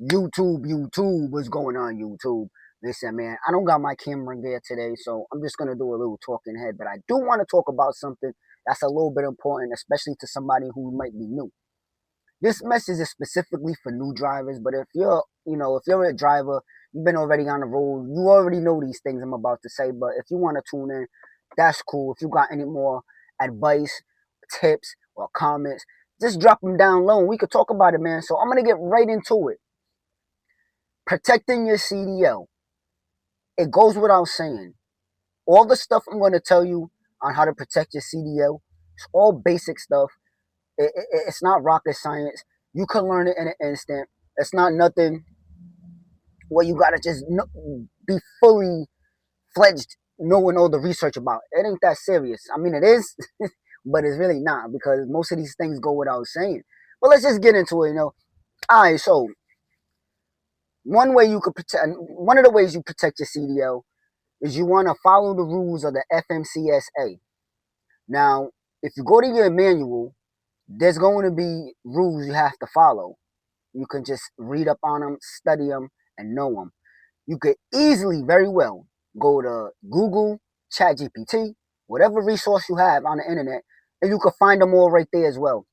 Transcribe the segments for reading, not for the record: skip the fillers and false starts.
YouTube, what's going on, YouTube? Listen, man, I don't got my camera there today, so I'm just gonna do a little talking head. But I do want to talk about something that's a little bit important, especially to somebody who might be new. This message is specifically for new drivers, but if you're a driver, you've been already on the road, you already know these things I'm about to say. But if you want to tune in, that's cool. If you got any more advice, tips, or comments, just drop them down low and we could talk about it, man. So I'm gonna get right into it. Protecting your CDL. It goes without saying. All the stuff I'm going to tell you on how to protect your CDL, it's all basic stuff. It's not rocket science. You can learn it in an instant. It's not nothing where you got to just be fully fledged knowing all the research about. It ain't that serious. I mean, it is, but it's really not because most of these things go without saying. But let's just get into it, All right, so one of the ways you protect your CDL is you want to follow the rules of the FMCSA. Now, if you go to your manual, there's going to be rules you have to follow. You can just read up on them, study them, and know them. You could easily, very well, go to Google, ChatGPT, whatever resource you have on the internet, and you can find them all right there as well.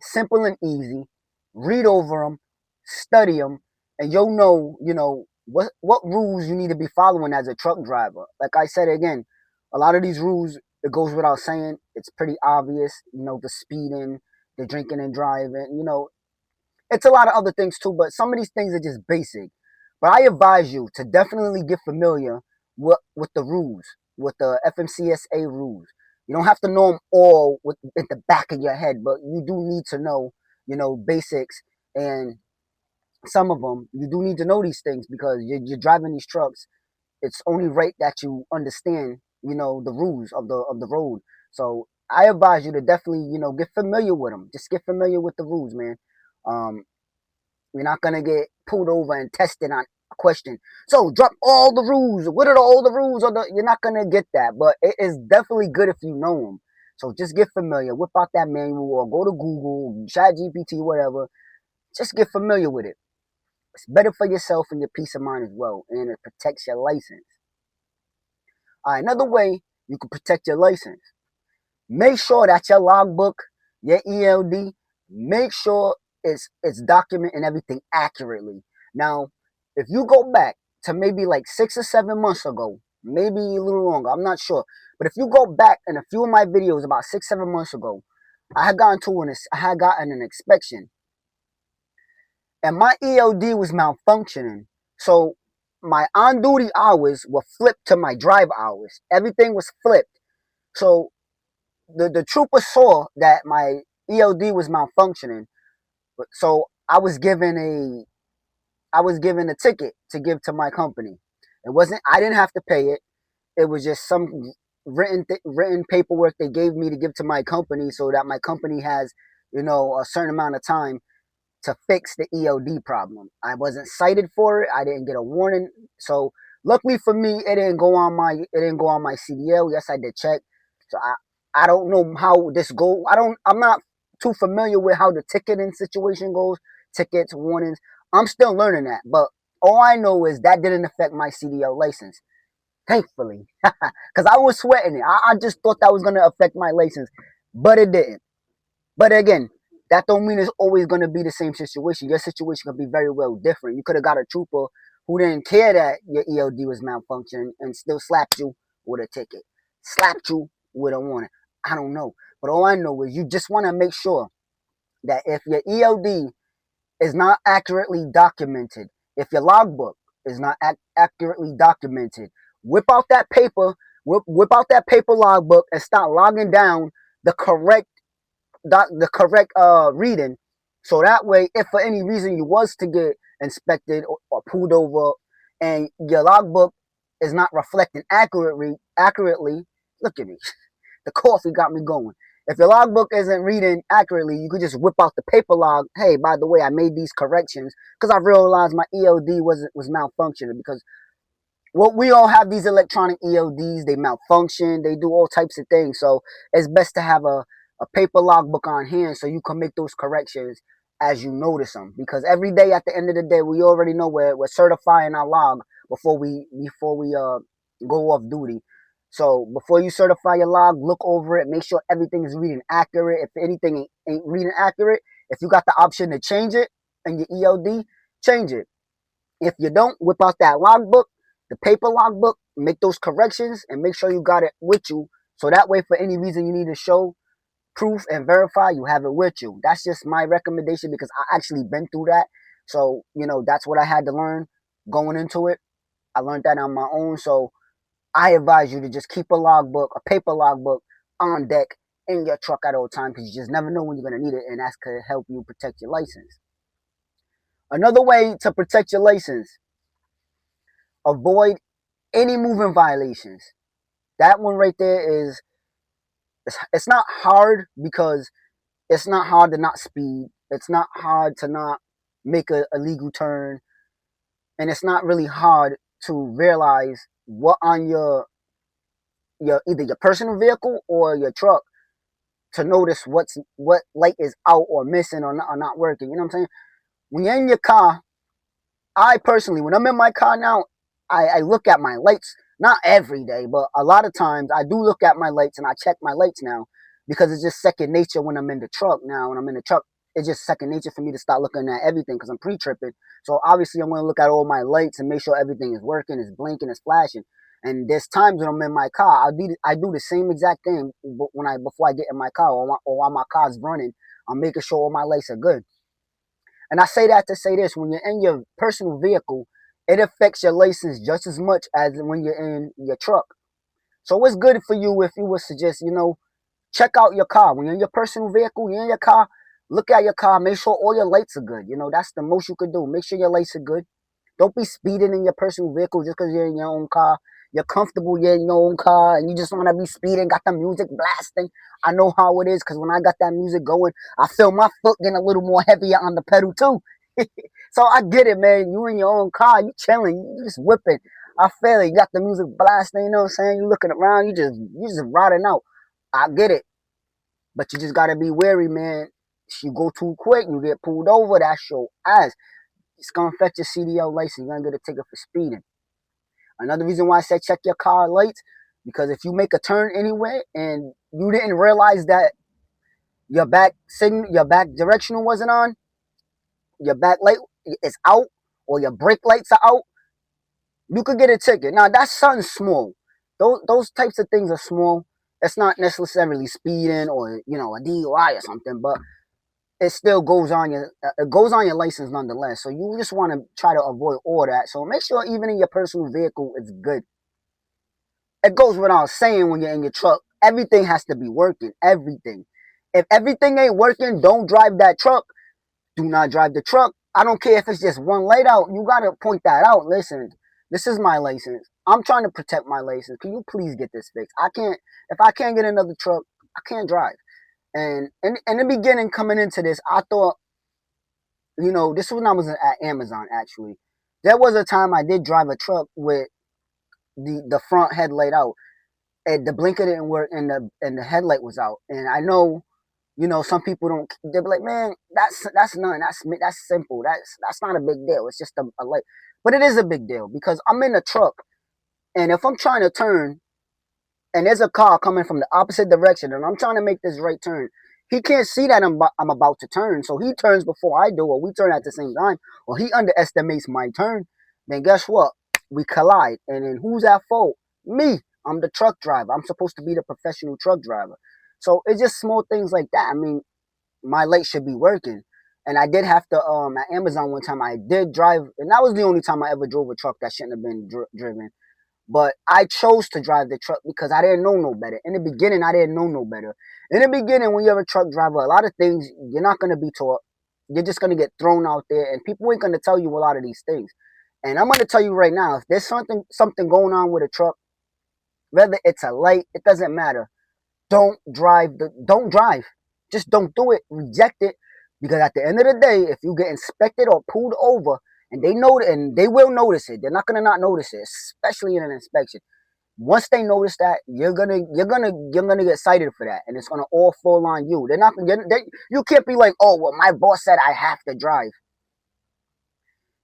Simple and easy. Read over them, study them, and you'll know, what rules you need to be following as a truck driver. Like I said again, a lot of these rules, it goes without saying. It's pretty obvious, the speeding, the drinking and driving, it's a lot of other things too, but some of these things are just basic. But I advise you to definitely get familiar with the rules, with the FMCSA rules. You don't have to know them all at the back of your head, but you do need to know, basics. And some of them, you do need to know these things because you're driving these trucks. It's only right that you understand, the rules of the road. So I advise you to definitely, get familiar with them. Just get familiar with the rules, man. Um, you're not gonna get pulled over and tested on a question. So drop all the rules. What are all the rules? You're not gonna get that, but it is definitely good if you know them. So just get familiar. Whip out that manual or go to Google, Chat GPT, whatever. Just get familiar with it. It's better for yourself and your peace of mind as well, and it protects your license. All right, another way you can protect your license. Make sure that your logbook, your ELD, make sure it's documenting everything accurately. Now, if you go back to maybe like 6 or 7 months ago, maybe a little longer, I'm not sure. But if you go back in a few of my videos about 6, 7 months ago, I had gotten an inspection, and my ELD was malfunctioning. So my on-duty hours were flipped to my drive hours. Everything was flipped. So the trooper saw that my ELD was malfunctioning, so I was given a ticket to give to my company. It wasn't I didn't have to pay it. It was just some written paperwork they gave me to give to my company so that my company has a certain amount of time to fix the ELD problem. I wasn't cited for it. I didn't get a warning. So luckily for me, it didn't go on my CDL. Yes, I did check. So I don't know how this go. I'm not too familiar with how the ticketing situation goes. Tickets, warnings. I'm still learning that. But all I know is that didn't affect my CDL license. Thankfully. Because I was sweating it. I just thought that was gonna affect my license. But it didn't. But again, that don't mean it's always going to be the same situation. Your situation could be very well different. You could have got a trooper who didn't care that your ELD was malfunctioning and still slapped you with a ticket, slapped you with a warning. I don't know. But all I know is you just want to make sure that if your ELD is not accurately documented, if your logbook is not accurately documented, whip out that paper, whip out that paper logbook and start logging down the correct reading, so that way if for any reason you was to get inspected or pulled over and your logbook is not reflecting accurately, look at me, the coffee got me going. If your logbook isn't reading accurately, you could just whip out the paper log. Hey, by the way, I made these corrections because I realized my ELD was malfunctioning. Because we all have these electronic ELDs, they malfunction, they do all types of things. So it's best to have a paper logbook on hand so you can make those corrections as you notice them, because every day at the end of the day we already know we're certifying our log before we go off duty. So before you certify your log, look over it, make sure everything is reading accurate. If anything ain't reading accurate, if you got the option to change it in your ELD, change it. If you don't, whip out that logbook, the paper logbook, make those corrections, and make sure you got it with you. So that way, for any reason you need to show proof and verify, you have it with you. That's just my recommendation because I actually been through that. So, that's what I had to learn going into it. I learned that on my own. So I advise you to just keep a logbook, a paper logbook on deck in your truck at all times, because you just never know when you're going to need it, and that's going to help you protect your license. Another way to protect your license, avoid any moving violations. That one right there it's not hard, because it's not hard to not speed. It's not hard to not make a legal turn. And it's not really hard to realize what on your either your personal vehicle or your truck, to notice what light is out or missing or not working. You know what I'm saying? When you're in your car, I personally, when I'm in my car now, I look at my lights. Not every day, but a lot of times I do look at my lights and I check my lights now, because it's just second nature when I'm in the truck now. When I'm in the truck, it's just second nature for me to start looking at everything because I'm pre-tripping. So obviously I'm going to look at all my lights and make sure everything is working, is blinking, is flashing. And there's times when I'm in my car, I do the same exact thing before I get in my car, or while my car's running. I'm making sure all my lights are good. And I say that to say this: when you're in your personal vehicle, it affects your license just as much as when you're in your truck. So it's good for you if you would suggest, check out your car. When you're in your personal vehicle, you're in your car, look at your car, make sure all your lights are good. That's the most you could do. Make sure your lights are good. Don't be speeding in your personal vehicle just because you're in your own car. You're comfortable, you're in your own car, and you just want to be speeding, got the music blasting. I know how it is, because when I got that music going, I feel my foot getting a little more heavier on the pedal too. So I get it, man. You in your own car, you chilling, you just whipping. I feel it. You got the music blasting, you know what I'm saying? You looking around, you just riding out. I get it. But you just gotta be wary, man. If you go too quick, you get pulled over, that's your ass. It's gonna affect your CDL license. You're gonna get a ticket for speeding. Another reason why I said check your car lights, because if you make a turn anywhere and you didn't realize that your back directional wasn't on, your back light is out, or your brake lights are out, you could get a ticket. Now that's something small. Those types of things are small. It's not necessarily speeding or a DUI or something, but it still goes on your license nonetheless. So you just want to try to avoid all that. So make sure even in your personal vehicle it's good. It goes without saying, when you're in your truck, everything has to be working. Everything. If everything ain't working, don't drive that truck. Do not drive the truck. I don't care if it's just one light out. You gotta point that out. Listen, this is my license. I'm trying to protect my license. Can you please get this fixed? I can't. If I can't get another truck, I can't drive. And in the beginning, coming into this, I thought, this was when I was at Amazon. Actually, there was a time I did drive a truck with the front headlight out, and the blinker didn't work, and the headlight was out. And I know, some people don't. They'll be like, man, that's none. That's simple. That's not a big deal. It's just a light. But it is a big deal, because I'm in a truck, and if I'm trying to turn, and there's a car coming from the opposite direction, and I'm trying to make this right turn, he can't see that I'm about to turn, so he turns before I do, or we turn at the same time, or he underestimates my turn. Then guess what? We collide, and then who's at fault? Me. I'm the truck driver. I'm supposed to be the professional truck driver. So it's just small things like that. I mean, my light should be working. And I did have to at Amazon one time, I did drive, and that was the only time I ever drove a truck that shouldn't have been driven. But I chose to drive the truck because I didn't know no better. In the beginning, I didn't know no better. In the beginning, when you're a truck driver, a lot of things you're not going to be taught. You're just going to get thrown out there, and people ain't going to tell you a lot of these things. And I'm going to tell you right now, if there's something going on with a truck, whether it's a light, it doesn't matter. Don't drive. Just don't do it. Reject it. Because at the end of the day, if you get inspected or pulled over, and they will notice it. They're not gonna not notice it, especially in an inspection. Once they notice that, you're gonna get cited for that, and it's gonna all fall on you. They're not gonna. You can't be like, oh well, my boss said I have to drive.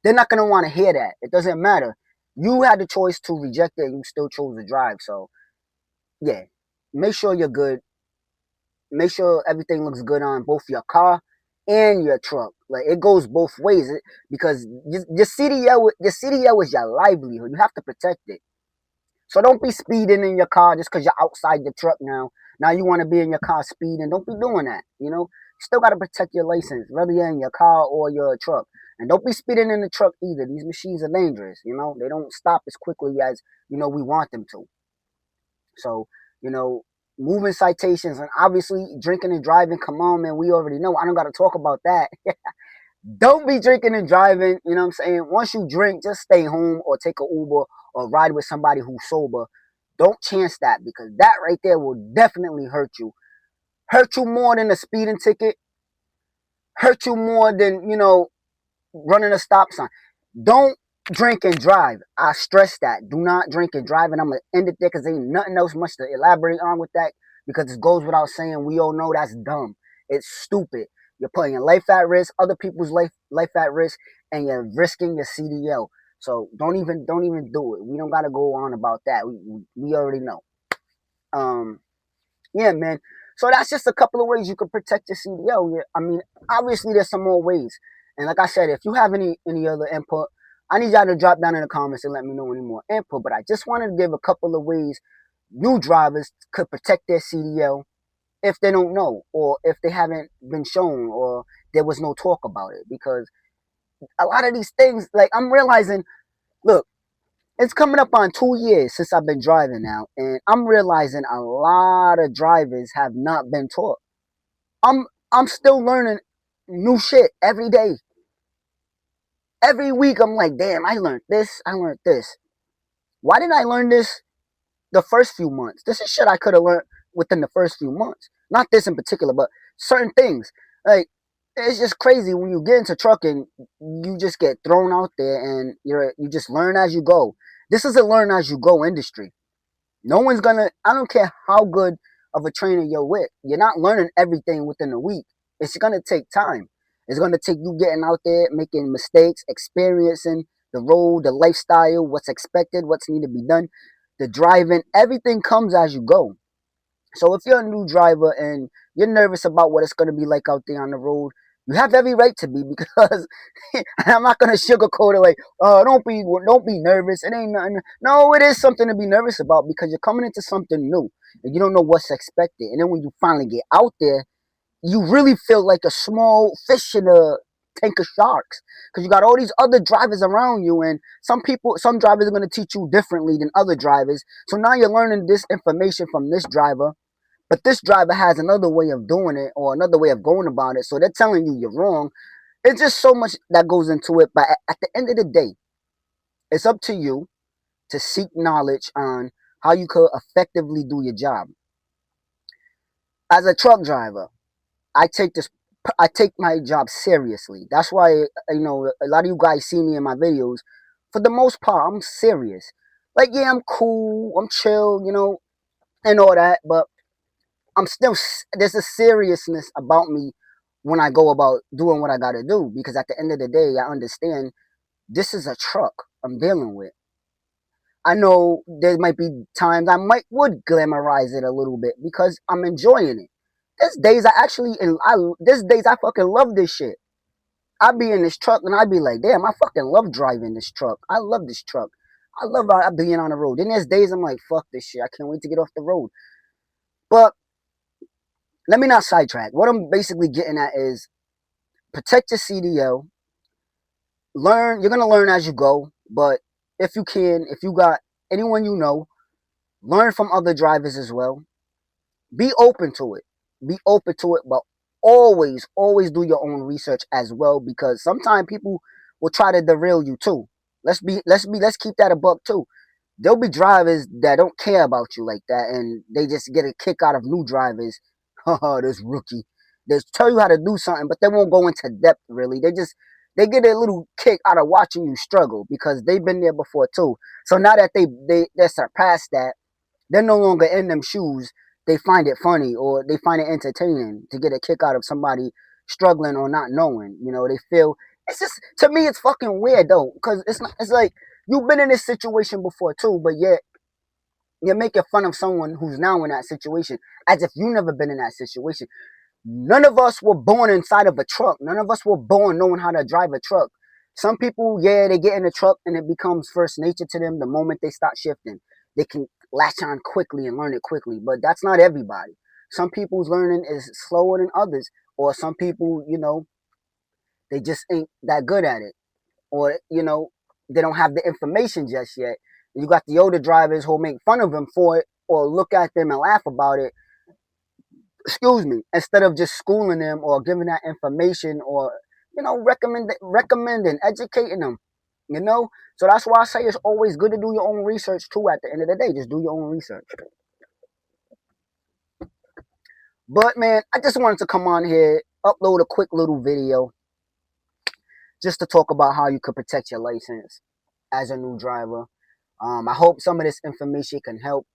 They're not gonna want to hear that. It doesn't matter. You had the choice to reject it, and you still chose to drive. So yeah, make sure you're good. Make sure everything looks good on both your car and your truck. Like it goes both ways because your CDL is your livelihood. You have to protect it. So don't be speeding in your car just because you're outside the truck now. Now you want to be in your car speeding. Don't be doing that. You still got to protect your license, whether you're in your car or your truck. And don't be speeding in the truck either. These machines are dangerous. They don't stop as quickly as we want them to. So you know, moving citations and obviously drinking and driving. Come on, man. We already know. I don't got to talk about that. Don't be drinking and driving. You know what I'm saying? Once you drink, just stay home or take a Uber or ride with somebody who's sober. Don't chance that because that right there will definitely hurt you. Hurt you more than a speeding ticket. Hurt you more than, running a stop sign. Don't drink and drive. I stress that. Do not drink and drive. And I'm going to end it there because ain't nothing else much to elaborate on with that because it goes without saying. We all know that's dumb. It's stupid. You're putting your life at risk, other people's life at risk, and you're risking your CDL. So don't even do it. We don't gotta go on about that. We already know. Um, yeah, man. So that's just a couple of ways you can protect your CDL. Yeah, I mean, obviously there's some more ways. And like I said, if you have any other input, I need y'all to drop down in the comments and let me know any more input. But I just wanted to give a couple of ways new drivers could protect their CDL if they don't know or if they haven't been shown or there was no talk about it. Because a lot of these things, like I'm realizing, look, it's coming up on 2 years since I've been driving now, and I'm realizing a lot of drivers have not been taught. I'm still learning new shit every day. Every week I'm like, damn, I learned this, I learned this. Why didn't I learn this the first few months? This is shit I could have learned within the first few months. Not this in particular, but certain things. Like it's just crazy when you get into trucking, you just get thrown out there and you just learn as you go. This is a learn as you go industry. No one's gonna. I don't care how good of a trainer you're with. You're not learning everything within a week. It's gonna take time. It's gonna take you getting out there, making mistakes, experiencing the road, the lifestyle, what's expected, what's need to be done, the driving. Everything comes as you go. So if you're a new driver and you're nervous about what it's gonna be like out there on the road, you have every right to be because I'm not gonna sugarcoat it like, oh, don't be nervous. It ain't nothing. No, it is something to be nervous about because you're coming into something new and you don't know what's expected. And then when you finally get out there, you really feel like a small fish in a tank of sharks because you got all these other drivers around you, and some drivers are gonna teach you differently than other drivers. So now you're learning this information from this driver, but this driver has another way of doing it or another way of going about it. So they're telling you you're wrong. It's just so much that goes into it. But at the end of the day, it's up to you to seek knowledge on how you could effectively do your job. As a truck driver, I take this I take my job seriously. That's why a lot of you guys see me in my videos. For the most part, I'm serious. Like yeah, I'm cool, I'm chill, and all that, but I'm still there's a seriousness about me when I go about doing what I got to do because at the end of the day, I understand this is a truck I'm dealing with. I know there might be times I would glamorize it a little bit because I'm enjoying it. There's days there's days I fucking love this shit. I be in this truck and I be like, damn, I fucking love driving this truck. I love this truck. I love being on the road. Then there's days I'm like, fuck this shit. I can't wait to get off the road. But let me not sidetrack. What I'm basically getting at is protect your CDL. You're gonna learn as you go, but if you got anyone learn from other drivers as well. Be open to it. Be open to it, but always do your own research as well because sometimes people will try to derail you too. Let's keep that a buck too. There'll be drivers that don't care about you like that and they just get a kick out of new drivers. Oh, this rookie. They tell you how to do something, but they won't go into depth really. They get a little kick out of watching you struggle because they've been there before too. So now that they surpassed that, they're no longer in them shoes. They find it funny or they find it entertaining to get a kick out of somebody struggling or not knowing. You know, they feel it's just, to me it's fucking weird though, because it's not, it's like you've been in this situation before too, but yet you're making fun of someone who's now in that situation as if you never been in that situation. None of us were born inside of a truck. None of us were born knowing how to drive a truck. Some people, yeah, they get in a truck and it becomes first nature to them the moment they start shifting. They can latch on quickly and learn it quickly, but that's not everybody. Some people's learning is slower than others, or some people, you know, they just ain't that good at it, or, you know, they don't have the information just yet. You got the older drivers who'll make fun of them for it or look at them and laugh about it, excuse me, instead of just schooling them or giving that information or, you know, recommending, educating them, you know. So that's why I say it's always good to do your own research too. At the end of the day, just do your own research. But man, I just wanted to come on here, upload a quick little video just to talk about how you could protect your license as a new driver. I hope some of this information can help.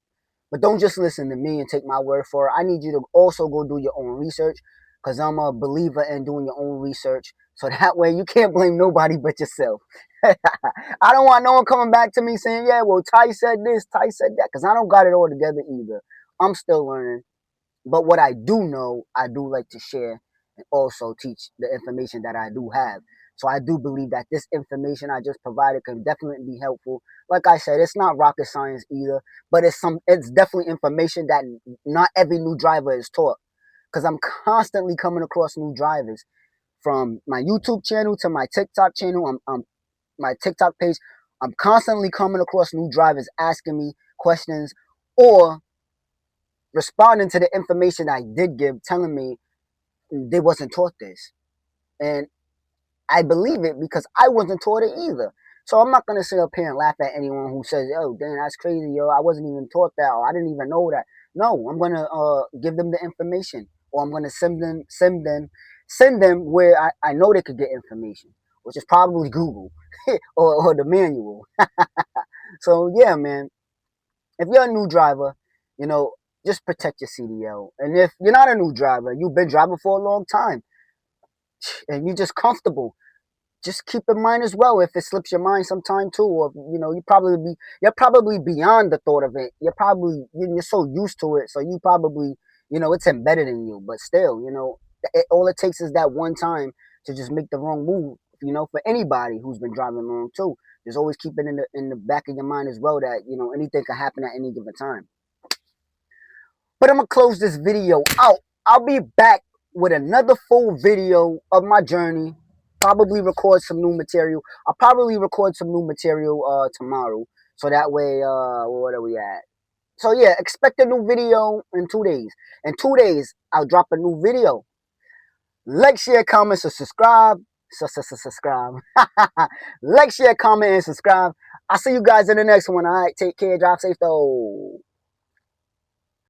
But don't just listen to me and take my word for it. I need you to also go do your own research, because I'm a believer in doing your own research. So that way you can't blame nobody but yourself. I don't want no one coming back to me saying, yeah, well, Ty said this, Ty said that, because I don't got it all together either. I'm still learning. But what I do know, I do like to share and also teach the information that I do have. So I do believe that this information I just provided can definitely be helpful. Like I said, it's not rocket science either, but it's definitely information that not every new driver is taught. Because I'm constantly coming across new drivers from my YouTube channel to my TikTok channel. My TikTok page. I'm constantly coming across new drivers asking me questions or responding to the information I did give, telling me they wasn't taught this. And I believe it because I wasn't taught it either. So I'm not gonna sit up here and laugh at anyone who says, "Oh, damn, that's crazy, yo! I wasn't even taught that, or I didn't even know that." No, I'm gonna give them the information, or I'm gonna send them where I know they could get information, which is probably Google or the manual. So yeah, man, if you're a new driver, you know, just protect your CDL. And if you're not a new driver, you've been driving for a long time, and you're just comfortable, just keep in mind as well if it slips your mind sometime too, or you know, you're probably beyond the thought of it. You're so used to it, so you probably, you know, it's embedded in you. But still, you know, all it takes is that one time to just make the wrong move. You know, for anybody who's been driving long too, just always keep it in the back of your mind as well that, you know, anything can happen at any given time. But I'm gonna close this video out. I'll be back with another full video of my journey. Probably record some new material. I'll probably record some new material tomorrow. So that way, what are we at? So yeah, expect a new video in 2 days. In 2 days, I'll drop a new video. Like, share, comment, and subscribe. Subscribe. Like, share, comment, and subscribe. I'll see you guys in the next one. All right, take care. Drive safe though.